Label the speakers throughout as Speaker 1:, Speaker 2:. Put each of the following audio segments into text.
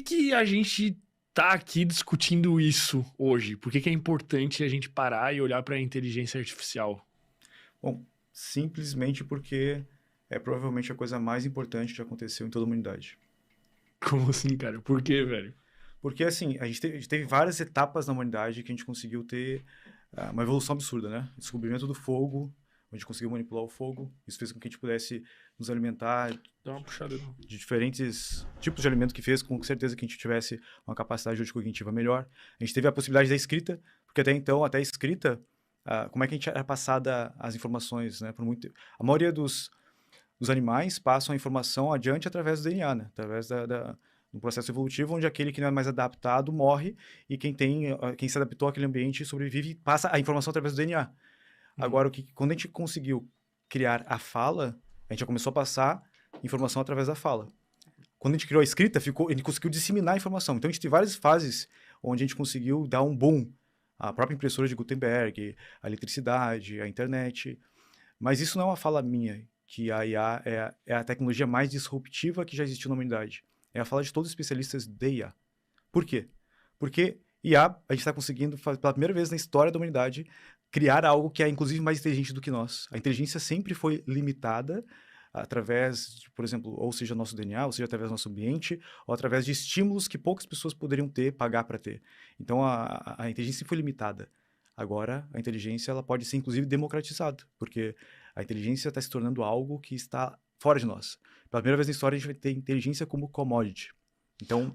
Speaker 1: Que a gente tá aqui discutindo isso hoje? Por que é importante a gente parar e olhar para a inteligência artificial?
Speaker 2: Bom, simplesmente porque é provavelmente a coisa mais importante que aconteceu em toda a humanidade.
Speaker 1: Como assim, cara? Por quê, velho?
Speaker 2: Porque, assim, a gente teve várias etapas na humanidade que a gente conseguiu ter uma evolução absurda, né? Descobrimento do fogo, onde a gente conseguiu manipular o fogo. Isso fez com que a gente pudesse nos alimentar
Speaker 1: Dá uma puxada. Não.
Speaker 2: de diferentes tipos de alimento, que fez com certeza que a gente tivesse uma capacidade hoje cognitiva melhor. A gente teve a possibilidade da escrita, porque até então, até a escrita, como é que a gente era passada as informações, né? A maioria dos animais passam a informação adiante através do DNA, né? Através do processo evolutivo, onde aquele que não é mais adaptado morre e quem se adaptou àquele ambiente sobrevive e passa a informação através do DNA. Agora, quando a gente conseguiu criar a fala, a gente já começou a passar informação através da fala. Quando a gente criou a escrita, a gente conseguiu disseminar a informação. Então, a gente tem várias fases onde a gente conseguiu dar um boom. A própria impressora de Gutenberg, a eletricidade, a internet. Mas isso não é uma fala minha, que a IA é a tecnologia mais disruptiva que já existiu na humanidade. É a fala de todos os especialistas de IA. Por quê? Porque IA, a gente está conseguindo, pela primeira vez na história da humanidade, criar algo que é inclusive mais inteligente do que nós. A inteligência sempre foi limitada através, por exemplo, ou seja, nosso DNA, ou seja, através do nosso ambiente, ou através de estímulos que poucas pessoas poderiam ter, pagar para ter. Então, a inteligência foi limitada. Agora, a inteligência ela pode ser, inclusive, democratizada, porque a inteligência está se tornando algo que está fora de nós. Pela primeira vez na história, a gente vai ter inteligência como commodity. Então,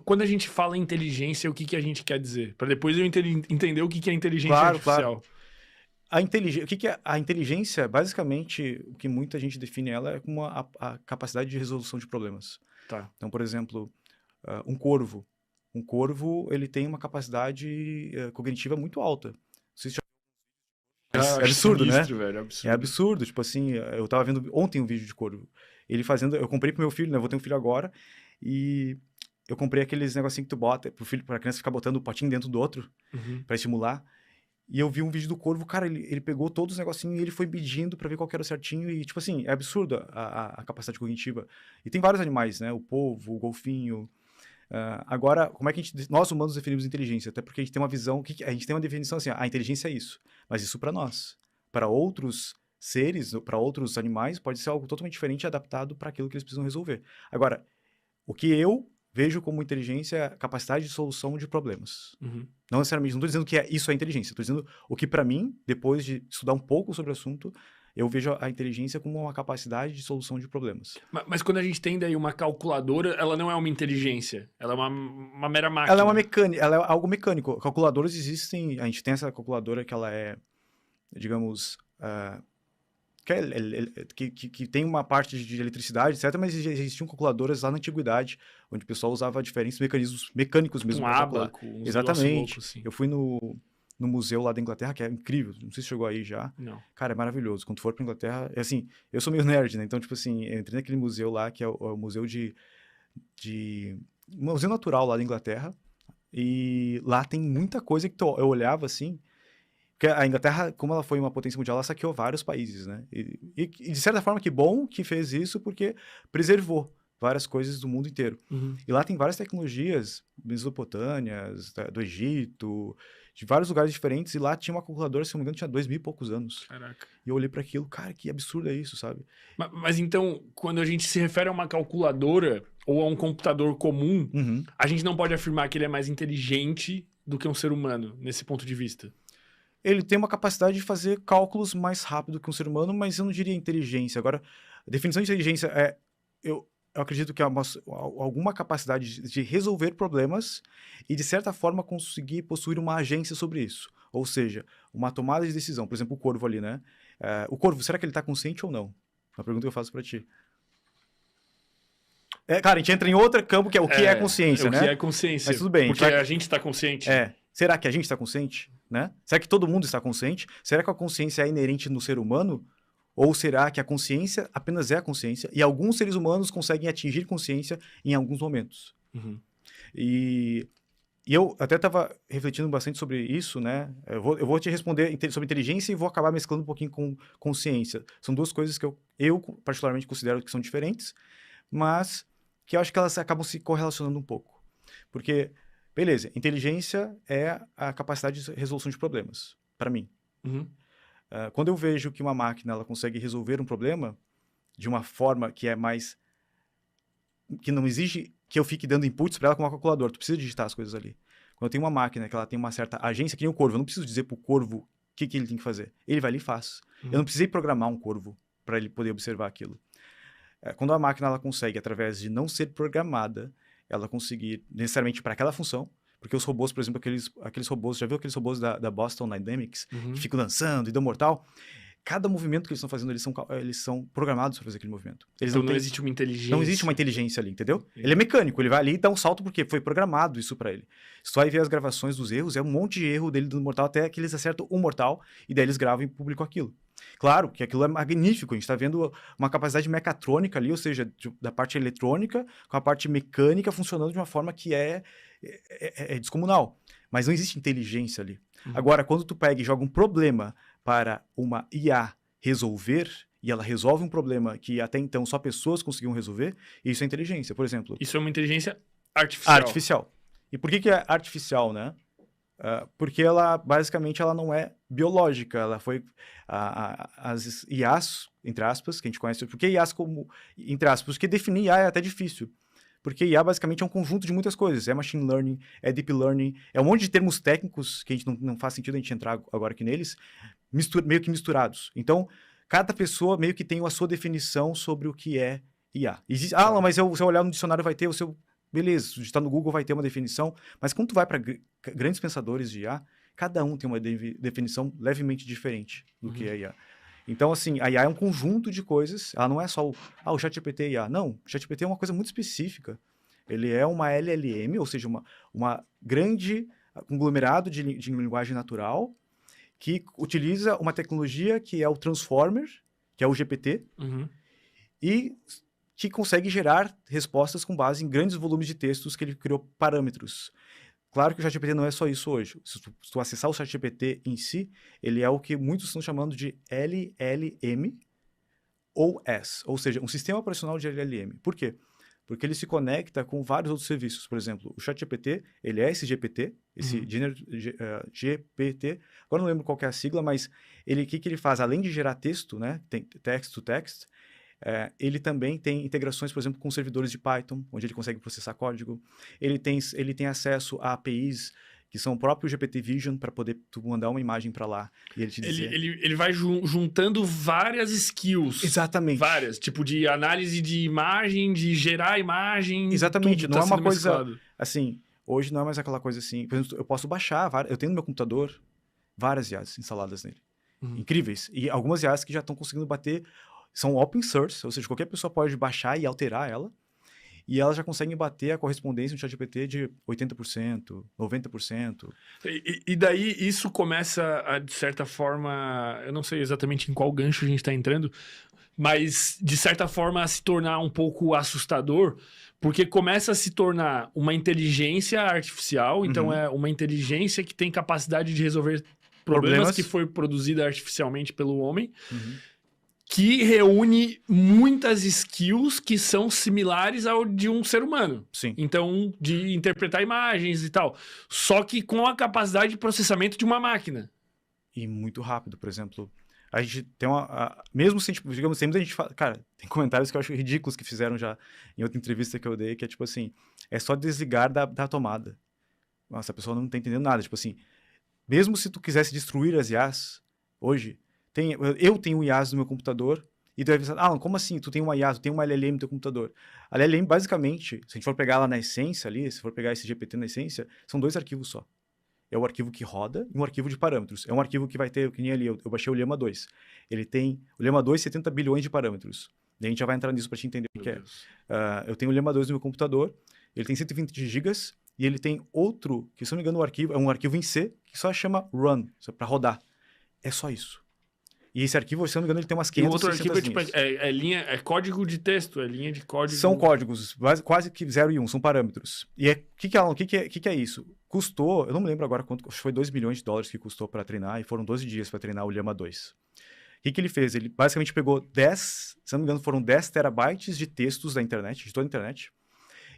Speaker 1: Quando a gente fala em inteligência, o que a gente quer dizer? Para depois eu entender o que é inteligência
Speaker 2: claro,
Speaker 1: artificial.
Speaker 2: o que é a inteligência? Basicamente, o que muita gente define ela é como a capacidade de resolução de problemas.
Speaker 1: Tá.
Speaker 2: Então, por exemplo, um corvo. Um corvo, ele tem uma capacidade cognitiva muito alta. Vocês já...
Speaker 1: Ah,
Speaker 2: É
Speaker 1: acho
Speaker 2: absurdo, né?
Speaker 1: sinistro, velho.
Speaker 2: É
Speaker 1: Absurdo.
Speaker 2: absurdo. Tipo assim, eu tava vendo ontem um vídeo de corvo. Ele fazendo... Eu comprei pro meu filho, né? Eu vou ter um filho agora. E eu comprei aqueles negocinhos que tu bota pra criança ficar botando o potinho dentro do outro, pra estimular. E eu vi um vídeo do corvo, cara, ele pegou todos os negocinhos e ele foi medindo pra ver qual que era o certinho. E, tipo assim, é absurdo a capacidade cognitiva. E tem vários animais, né? O polvo, o golfinho. Agora, como é que nós humanos definimos inteligência? Até porque a gente tem uma visão, a gente tem uma definição assim, a inteligência é isso. Mas isso para nós. Para outros seres, para outros animais, pode ser algo totalmente diferente e adaptado para aquilo que eles precisam resolver. Agora, o que eu vejo como inteligência é a capacidade de solução de problemas. Não necessariamente, não estou dizendo que isso é inteligência, estou dizendo o que para mim, depois de estudar um pouco sobre o assunto, eu vejo a inteligência como uma capacidade de solução de problemas.
Speaker 1: Mas quando a gente tem daí uma calculadora, ela não é uma inteligência, ela é uma mera máquina.
Speaker 2: Ela é uma mecânica, ela é algo mecânico. Calculadoras existem, a gente tem essa calculadora que ela é, digamos, que tem uma parte de eletricidade, etc., mas já existiam calculadoras lá na antiguidade, onde o pessoal usava diferentes mecanismos mecânicos
Speaker 1: Tipo
Speaker 2: mesmo
Speaker 1: um
Speaker 2: para calcular.
Speaker 1: ábaco, uns
Speaker 2: Exatamente.
Speaker 1: loucos, assim.
Speaker 2: Eu fui no museu lá da Inglaterra, que é incrível, não sei se chegou aí já.
Speaker 1: Não.
Speaker 2: Cara, é maravilhoso. Quando for pra Inglaterra, é assim, eu sou meio nerd, né? Então, tipo assim, eu entrei naquele museu lá, que é o museu museu natural lá da Inglaterra, e lá tem muita coisa que eu olhava assim, porque a Inglaterra, como ela foi uma potência mundial, ela saqueou vários países, né? E de certa forma, que bom que fez isso, porque preservou várias coisas do mundo inteiro. E lá tem várias tecnologias, mesopotâmias, do Egito, de vários lugares diferentes, e lá tinha uma calculadora, se não me engano, tinha 2000 e poucos anos.
Speaker 1: Caraca.
Speaker 2: E eu olhei para aquilo, cara, que absurdo é isso, sabe?
Speaker 1: Mas então, quando a gente se refere a uma calculadora ou a um computador comum, a gente não pode afirmar que ele é mais inteligente do que um ser humano, nesse ponto de vista.
Speaker 2: Ele tem uma capacidade de fazer cálculos mais rápido que um ser humano, mas eu não diria inteligência. Agora, a definição de inteligência é... Eu acredito que é alguma capacidade de resolver problemas e, de certa forma, conseguir possuir uma agência sobre isso. Ou seja, uma tomada de decisão. Por exemplo, o corvo ali, né? O corvo, será que ele está consciente ou não? É uma pergunta que eu faço para ti. Cara, a gente entra em outro campo, que é o que é consciência, né?
Speaker 1: O que é consciência.
Speaker 2: Mas tudo bem.
Speaker 1: Porque a gente está consciente.
Speaker 2: Será que a gente está consciente? Né? Será que todo mundo está consciente? Será que a consciência é inerente no ser humano? Ou será que a consciência apenas é a consciência e alguns seres humanos conseguem atingir consciência em alguns momentos? E eu até estava refletindo bastante sobre isso, né? Eu vou te responder sobre inteligência e vou acabar mesclando um pouquinho com consciência. São duas coisas que eu particularmente considero que são diferentes, mas que eu acho que elas acabam se correlacionando um pouco. Porque, beleza, inteligência é a capacidade de resolução de problemas, para mim. Quando eu vejo que uma máquina ela consegue resolver um problema de uma forma que é mais... que não exige que eu fique dando inputs para ela com uma calculadora. Tu precisa digitar as coisas ali. Quando eu tenho uma máquina que ela tem uma certa agência, que nem o corvo, eu não preciso dizer pro corvo o que ele tem que fazer. Ele vai ali e faz. Eu não precisei programar um corvo para ele poder observar aquilo. Quando a máquina ela consegue, através de não ser programada, ela conseguir necessariamente para aquela função, porque os robôs, por exemplo, aqueles robôs, já viu aqueles robôs da Boston Dynamics, que ficam dançando e dão mortal? Cada movimento que eles estão fazendo, eles são programados para fazer aquele movimento.
Speaker 1: Então não existe uma inteligência.
Speaker 2: Não existe uma inteligência ali, entendeu? Ele é mecânico, ele vai ali e dá um salto porque foi programado isso para ele. Se tu vai ver as gravações dos erros, é um monte de erro dele dando mortal até que eles acertam um mortal e daí eles gravam e publicam aquilo. Claro que aquilo é magnífico, a gente está vendo uma capacidade mecatrônica ali, ou seja, da parte eletrônica com a parte mecânica funcionando de uma forma que é descomunal. Mas não existe inteligência ali. Agora, quando tu pega e joga um problema para uma IA resolver, e ela resolve um problema que até então só pessoas conseguiam resolver, isso é inteligência, por exemplo.
Speaker 1: Isso é uma inteligência artificial.
Speaker 2: Artificial. E por que é artificial, né? Porque ela, basicamente, ela não é biológica. Ela foi... as IAs, entre aspas, que a gente conhece... Por que IAs como... Entre aspas, porque definir IA é até difícil. Porque IA, basicamente, é um conjunto de muitas coisas. É machine learning, é deep learning, é um monte de termos técnicos que a gente não faz sentido a gente entrar agora aqui neles, meio que misturados. Então, cada pessoa meio que tem a sua definição sobre o que é IA. Não, mas se eu olhar no dicionário vai ter o seu... Beleza, se digitar no Google vai ter uma definição, mas quando tu vai para grandes pensadores de IA, cada um tem uma definição levemente diferente do que é IA. Então, assim, a IA é um conjunto de coisas, ela não é só o ChatGPT é IA. Não, o ChatGPT é uma coisa muito específica. Ele é uma LLM, ou seja, uma grande conglomerado de linguagem natural que utiliza uma tecnologia que é o Transformer, que é o GPT, e que consegue gerar respostas com base em grandes volumes de textos que ele criou parâmetros. Claro que o ChatGPT não é só isso hoje. Se tu acessar o ChatGPT em si, ele é o que muitos estão chamando de LLM ou S, ou seja, um sistema operacional de LLM. Por quê? Porque ele se conecta com vários outros serviços. Por exemplo, o ChatGPT, ele é esse GPT, esse GPT, agora não lembro qual que é a sigla, mas o que ele faz? Além de gerar texto, né, tem text to text, ele também tem integrações, por exemplo, com servidores de Python, onde ele consegue processar código. Ele tem acesso a APIs, que são o próprio GPT Vision, para poder tu mandar uma imagem para lá e ele te dizer...
Speaker 1: Ele vai juntando várias skills.
Speaker 2: Exatamente.
Speaker 1: Várias, tipo de análise de imagem, de gerar imagem.
Speaker 2: Exatamente, não é uma coisa...
Speaker 1: mesclado.
Speaker 2: Assim, hoje não é mais aquela coisa assim... Por exemplo, eu posso baixar, eu tenho no meu computador várias IAs instaladas nele. Incríveis. E algumas IAs que já estão conseguindo bater... São open source, ou seja, qualquer pessoa pode baixar e alterar ela, e elas já conseguem bater a correspondência no ChatGPT de 80%, 90%.
Speaker 1: E daí isso começa a, de certa forma, eu não sei exatamente em qual gancho a gente está entrando, mas de certa forma a se tornar um pouco assustador, porque começa a se tornar uma inteligência artificial, então é uma inteligência que tem capacidade de resolver problemas que foi produzida artificialmente pelo homem, que reúne muitas skills que são similares ao de um ser humano.
Speaker 2: Sim.
Speaker 1: Então, de interpretar imagens e tal. Só que com a capacidade de processamento de uma máquina.
Speaker 2: E muito rápido, por exemplo. A gente tem mesmo se, digamos, sempre a gente fala... Cara, tem comentários que eu acho ridículos que fizeram já em outra entrevista que eu dei, que é tipo assim, é só desligar da tomada. Nossa, a pessoa não tá entendendo nada. Tipo assim, mesmo se tu quisesse destruir as IAs, hoje... Eu tenho IAs no meu computador e tu vai pensar, como assim? Tu tem uma IA, tu tem uma LLM no teu computador. A LLM, basicamente, se a gente for pegar ela na essência ali, se for pegar esse GPT na essência, são 2 arquivos só. É o arquivo que roda e um arquivo de parâmetros. É um arquivo que vai ter, que nem ali, eu baixei o Llama 2. Ele tem, o Llama 2, 70 bilhões de parâmetros. E a gente já vai entrar nisso para te entender o que é. Eu tenho o Llama 2 no meu computador, ele tem 120 gigas e ele tem outro, que se não me engano o arquivo, é um arquivo em C, que só chama run, para rodar. É só isso. E esse arquivo, se não me engano, ele tem umas 500,
Speaker 1: e o outro arquivo
Speaker 2: linhas.
Speaker 1: é código de texto, é linha de código...
Speaker 2: São códigos, quase que 0 e 1, são parâmetros. E o que é isso? Custou, eu não me lembro agora quanto, acho que foi $2 milhões que custou para treinar, e foram 12 dias para treinar o Llama 2. O que ele fez? Ele basicamente pegou 10, se não me engano, foram 10 terabytes de textos da internet, de toda a internet,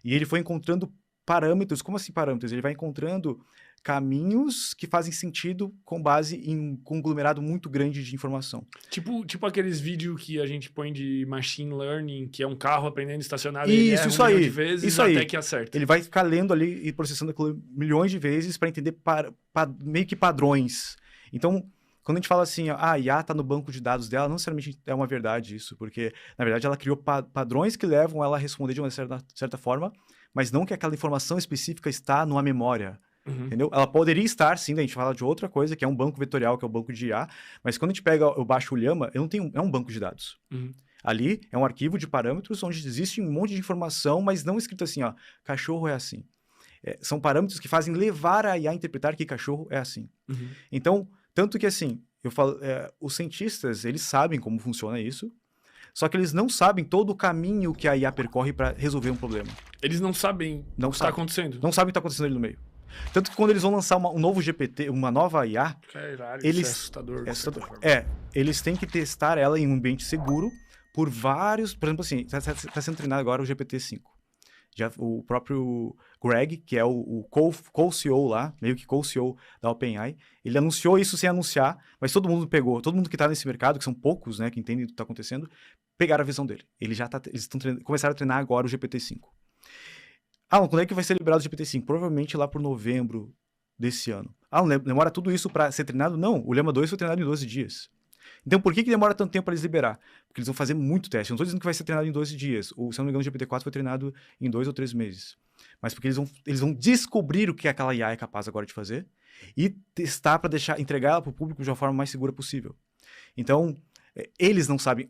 Speaker 2: e ele foi encontrando parâmetros. Como assim parâmetros? Ele vai encontrando caminhos que fazem sentido com base em um conglomerado muito grande de informação.
Speaker 1: Tipo aqueles vídeos que a gente põe de machine learning, que é um carro aprendendo estacionado
Speaker 2: Isso,
Speaker 1: e ele erra
Speaker 2: isso
Speaker 1: um milhão
Speaker 2: aí,
Speaker 1: de vezes
Speaker 2: isso
Speaker 1: até
Speaker 2: aí.
Speaker 1: que acerta.
Speaker 2: Ele vai ficar lendo ali e processando aquilo milhões de vezes para entender meio que padrões. Então, quando a gente fala assim, a IA está no banco de dados dela, não necessariamente é uma verdade isso, porque, na verdade, ela criou padrões que levam ela a responder de uma certa forma, mas não que aquela informação específica está numa memória. Entendeu? Ela poderia estar, sim, daí a gente fala de outra coisa, que é um banco vetorial, que é o banco de IA, mas quando a gente pega, eu baixo o Llama, eu não tenho, é um banco de dados. Ali é um arquivo de parâmetros onde existe um monte de informação, mas não escrito assim, ó, cachorro é assim. São parâmetros que fazem levar a IA a interpretar que cachorro é assim. Então, tanto que assim, eu falo, os cientistas, eles sabem como funciona isso, só que eles não sabem todo o caminho que a IA percorre para resolver um problema.
Speaker 1: Eles não sabem o que está acontecendo.
Speaker 2: Não sabem o que está acontecendo ali no meio. Tanto que quando eles vão lançar um novo GPT, uma nova IA,
Speaker 1: caralho,
Speaker 2: eles...
Speaker 1: isso é assustador.
Speaker 2: Eles têm que testar ela em um ambiente seguro por vários... Por exemplo, assim, está sendo treinado agora o GPT-5. Já, o próprio Greg, que é o co-CEO lá, meio que co-CEO da OpenAI, ele anunciou isso sem anunciar, mas todo mundo pegou, todo mundo que está nesse mercado, que são poucos, né, que entendem o que está acontecendo, pegaram a visão dele. Eles começaram a treinar agora o GPT-5. Quando é que vai ser liberado o GPT-5? Provavelmente lá por novembro desse ano. Demora tudo isso para ser treinado? Não, o Llama 2 foi treinado em 12 dias. Então, por que demora tanto tempo para eles liberar? Porque eles vão fazer muito teste. Eu não estou dizendo que vai ser treinado em 12 dias. Se eu não me engano, o GPT-4 foi treinado em 2 ou 3 meses. Mas porque eles vão descobrir o que aquela IA é capaz agora de fazer e testar para entregar ela para o público de uma forma mais segura possível. Então, eles não sabem.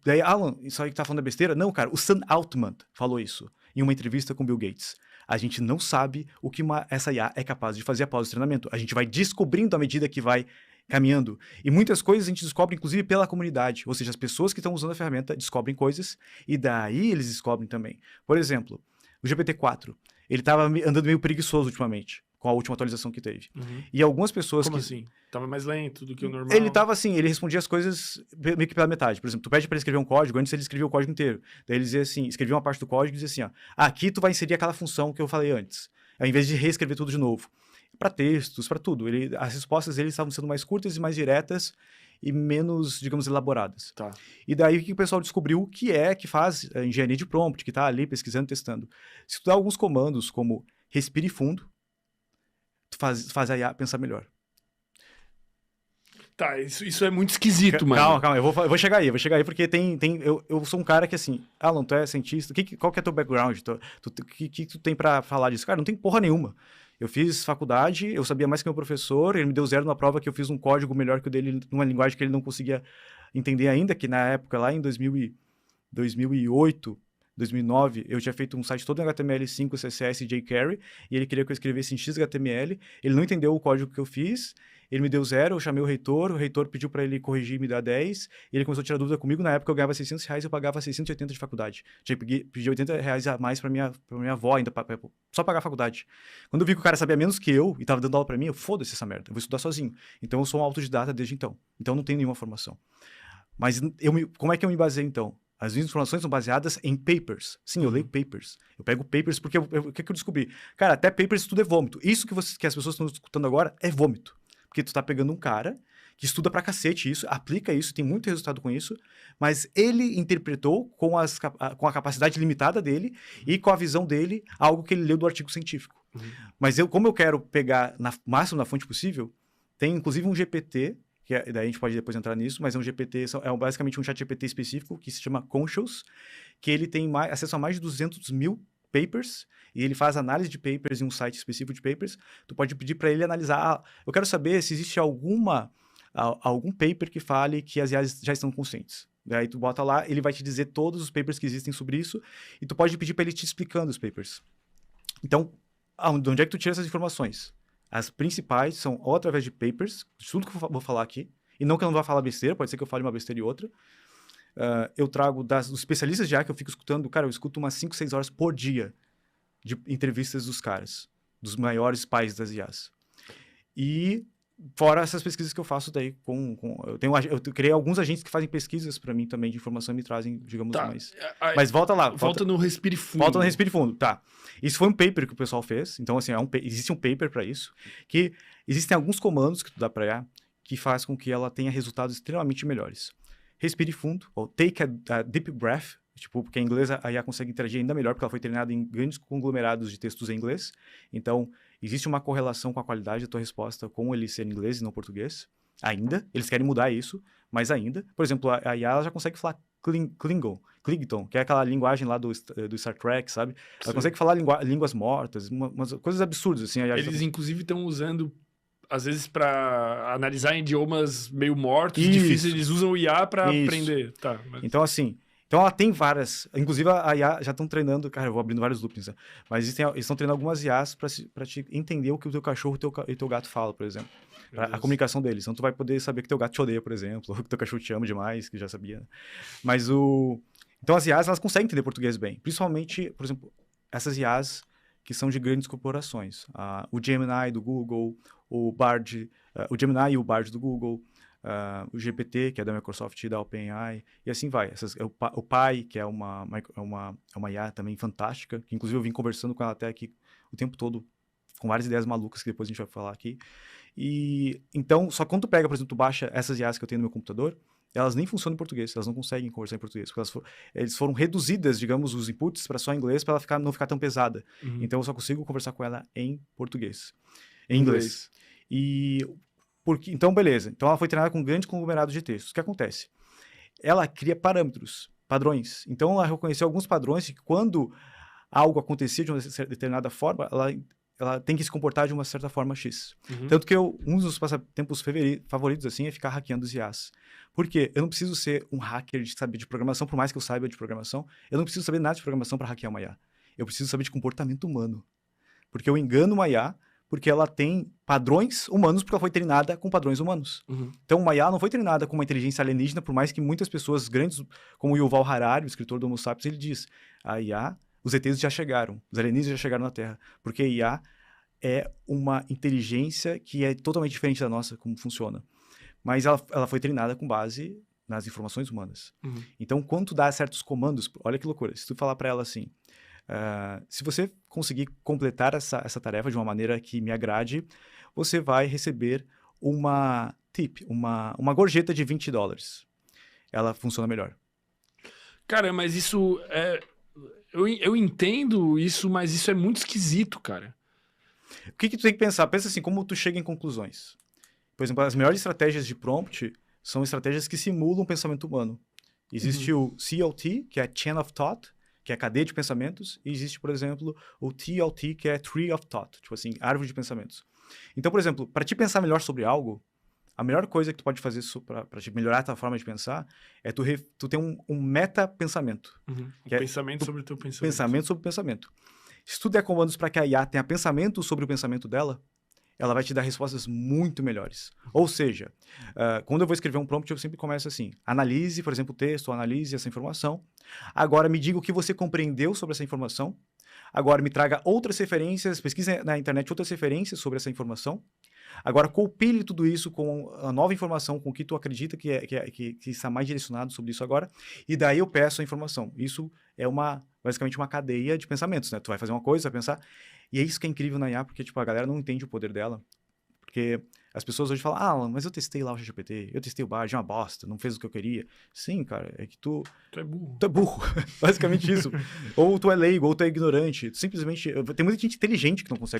Speaker 2: Daí, Alan, isso aí que tá falando é besteira? Não, cara, o Sam Altman falou isso em uma entrevista com Bill Gates. A gente não sabe o que essa IA é capaz de fazer após o treinamento. A gente vai descobrindo à medida que vai caminhando. E muitas coisas a gente descobre, inclusive, pela comunidade. Ou seja, as pessoas que estão usando a ferramenta descobrem coisas e daí eles descobrem também. Por exemplo, o GPT-4, ele estava andando meio preguiçoso ultimamente, com a última atualização que teve. E algumas pessoas
Speaker 1: Como assim? Tava mais lento do que o normal?
Speaker 2: Ele tava assim, ele respondia as coisas meio que pela metade. Por exemplo, tu pede para ele escrever um código, antes ele escrevia o código inteiro. Daí ele dizia assim, escrevia uma parte do código e dizia assim, aqui tu vai inserir aquela função que eu falei antes, ao invés de reescrever tudo de novo. Para textos, para tudo. As respostas dele estavam sendo mais curtas e mais diretas e menos, digamos, elaboradas.
Speaker 1: Tá.
Speaker 2: E daí o que o pessoal descobriu que faz a engenharia de prompt, que tá ali pesquisando, testando. Se tu dá alguns comandos como respire fundo, tu faz a IA pensar melhor.
Speaker 1: Tá, isso é muito esquisito, mano.
Speaker 2: Calma, eu vou chegar aí, porque eu sou um cara que assim, Alan, tu é cientista, qual que é teu background? Que tu tem pra falar disso? Cara, não tem porra nenhuma. Eu fiz faculdade, eu sabia mais que meu professor, ele me deu 0 na prova que eu fiz um código melhor que o dele, numa linguagem que ele não conseguia entender ainda, que na época, lá em 2008, 2009, eu tinha feito um site todo em HTML5, CSS e jQuery, e ele queria que eu escrevesse em XHTML, ele não entendeu o código que eu fiz, ele me deu 0, eu chamei o reitor pediu para ele corrigir e me dar 10, e ele começou a tirar dúvida comigo, na época eu ganhava R$600 e eu pagava 680 de faculdade. Tinha que pedir R$80 a mais pra minha avó ainda, só pagar a faculdade. Quando eu vi que o cara sabia menos que eu e tava dando aula pra mim, foda-se essa merda, eu vou estudar sozinho. Então eu sou um autodidata desde então. Então eu não tenho nenhuma formação. Mas como é que eu me baseei então? As minhas informações são baseadas em papers. Sim, eu leio papers. Eu pego papers porque o que eu descobri? Cara, até papers tudo é vômito. Isso que as pessoas estão escutando agora é vômito. Porque tu tá pegando um cara que estuda pra cacete isso, aplica isso, tem muito resultado com isso, mas ele interpretou com a capacidade limitada dele e com a visão dele algo que ele leu do artigo científico. Mas como eu quero pegar máximo na fonte possível, tem inclusive um GPT, daí a gente pode depois entrar nisso, mas é um GPT, basicamente um chat GPT específico que se chama Conscious, que ele tem acesso a mais de 200 mil papers, e ele faz análise de papers em um site específico de papers. Tu pode pedir para ele analisar, eu quero saber se existe algum paper que fale que as IAs já estão conscientes. Daí tu bota lá, ele vai te dizer todos os papers que existem sobre isso, e tu pode pedir para ele te explicando os papers. Então, de onde é que tu tira essas informações? As principais são ou através de papers, de tudo que eu vou falar aqui, e não que eu não vá falar besteira, pode ser que eu fale uma besteira e outra. Eu trago dos especialistas de IA que eu fico escutando, cara, eu escuto umas 5, 6 horas por dia de entrevistas dos caras, dos maiores pais das IAs. E Fora essas pesquisas que eu faço daí eu criei alguns agentes que fazem pesquisas para mim também de informação e me trazem, digamos,
Speaker 1: Tá.
Speaker 2: mais. Mas volta lá.
Speaker 1: Volta no Respire Fundo.
Speaker 2: Volta no Respire Fundo, tá. Isso foi um paper que o pessoal fez. Então, assim, existe um paper para isso. Que existem alguns comandos que tu dá para IA que faz com que ela tenha resultados extremamente melhores. Respire fundo, ou take a deep breath, tipo, porque em inglês a IA consegue interagir ainda melhor, porque ela foi treinada em grandes conglomerados de textos em inglês. Então, existe uma correlação com a qualidade da tua resposta com ele ser em inglês e não português. Ainda. Eles querem mudar isso, mas ainda. Por exemplo, a IA ela já consegue falar Klingon, que é aquela linguagem lá do Star Trek, sabe? Ela
Speaker 1: Sim.
Speaker 2: consegue falar línguas mortas, umas coisas absurdas, assim.
Speaker 1: Eles, inclusive, estão usando, às vezes, para analisar idiomas meio mortos,
Speaker 2: Isso.
Speaker 1: difíceis, eles usam o IA para
Speaker 2: Isso.
Speaker 1: aprender. Tá, mas...
Speaker 2: Então, assim, ela tem várias. Inclusive, a IA já estão treinando. Cara, eu vou abrindo vários loopings, né? Mas eles estão treinando algumas IAs para te entender o que o teu cachorro e teu gato falam, por exemplo. A comunicação deles. Então, tu vai poder saber que teu gato te odeia, por exemplo, ou que teu cachorro te ama demais, que já sabia. Né? Mas Então, as IAs, elas conseguem entender português bem. Principalmente, por exemplo, essas IAs que são de grandes corporações. O Gemini do Google, o Bard, o Gemini e o Bard do Google, o GPT, que é da Microsoft e da OpenAI, e assim vai. O Pi, que é uma IA também fantástica, que inclusive eu vim conversando com ela até aqui o tempo todo, com várias ideias malucas que depois a gente vai falar aqui. E então, só que quando tu pega, por exemplo, tu baixa essas IAs que eu tenho no meu computador, elas nem funcionam em português, elas não conseguem conversar em português, porque eles foram reduzidas, digamos, os inputs para só inglês, para ela não ficar tão pesada.
Speaker 1: Uhum.
Speaker 2: Então, eu só consigo conversar com ela em português. Em inglês. Então, beleza. Então, ela foi treinada com grandes conglomerados de textos. O que acontece? Ela cria parâmetros, padrões. Então, ela reconheceu alguns padrões que quando algo acontecia de uma determinada forma, ela tem que se comportar de uma certa forma X.
Speaker 1: Uhum.
Speaker 2: Tanto que um dos passatempos favoritos, assim, é ficar hackeando os IAs. Por quê? Eu não preciso ser um hacker de saber de programação, por mais que eu saiba de programação. Eu não preciso saber nada de programação para hackear uma IA. Eu preciso saber de comportamento humano. Porque eu engano uma IA porque ela tem padrões humanos, porque ela foi treinada com padrões humanos.
Speaker 1: Uhum.
Speaker 2: Então, uma IA não foi treinada com uma inteligência alienígena, por mais que muitas pessoas grandes, como o Yuval Harari, o escritor do Homo Sapiens, ele diz, a IA, os ETs já chegaram, os alienígenas já chegaram na Terra, porque a IA é uma inteligência que é totalmente diferente da nossa, como funciona. Mas ela foi treinada com base nas informações humanas.
Speaker 1: Uhum.
Speaker 2: Então, quando tu dá certos comandos, olha que loucura, se tu falar para ela assim, se você conseguir completar essa tarefa de uma maneira que me agrade, você vai receber uma tip, uma gorjeta de $20. Ela funciona melhor.
Speaker 1: Cara, mas isso é... Eu entendo isso, mas isso é muito esquisito, cara.
Speaker 2: O que tu tem que pensar? Pensa assim, como tu chega em conclusões. Por exemplo, as melhores estratégias de prompt são estratégias que simulam o pensamento humano. Existe o CLT, que é Chain of Thought, que é a cadeia de pensamentos, e existe, por exemplo, o TLT, que é Tree of Thought, tipo assim, árvore de pensamentos. Então, por exemplo, para te pensar melhor sobre algo, a melhor coisa que tu pode fazer para te melhorar a tua forma de pensar é tu ter um meta-pensamento.
Speaker 1: Uhum.
Speaker 2: Que
Speaker 1: Pensamento sobre o teu pensamento.
Speaker 2: Pensamento sobre o pensamento. Se tu der comandos para que a IA tenha pensamento sobre o pensamento dela, ela vai te dar respostas muito melhores. Ou seja, quando eu vou escrever um prompt, eu sempre começo assim, analise, por exemplo, o texto, analise essa informação. Agora me diga o que você compreendeu sobre essa informação. Agora me traga outras referências, pesquise na internet outras referências sobre essa informação. Agora compile tudo isso com a nova informação, com o que tu acredita que está mais direcionado sobre isso agora, e daí eu peço a informação. Isso é basicamente uma cadeia de pensamentos, né? Tu vai fazer uma coisa, vai pensar, e é isso que é incrível na IA, porque tipo, a galera não entende o poder dela. Porque as pessoas hoje falam, mas eu testei lá o ChatGPT, eu testei o Bard, é uma bosta, não fez o que eu queria. Sim, cara, é que tu
Speaker 1: é burro.
Speaker 2: Tu é burro, basicamente isso. Ou tu é leigo, ou tu é ignorante. Simplesmente, tem muita gente inteligente que não consegue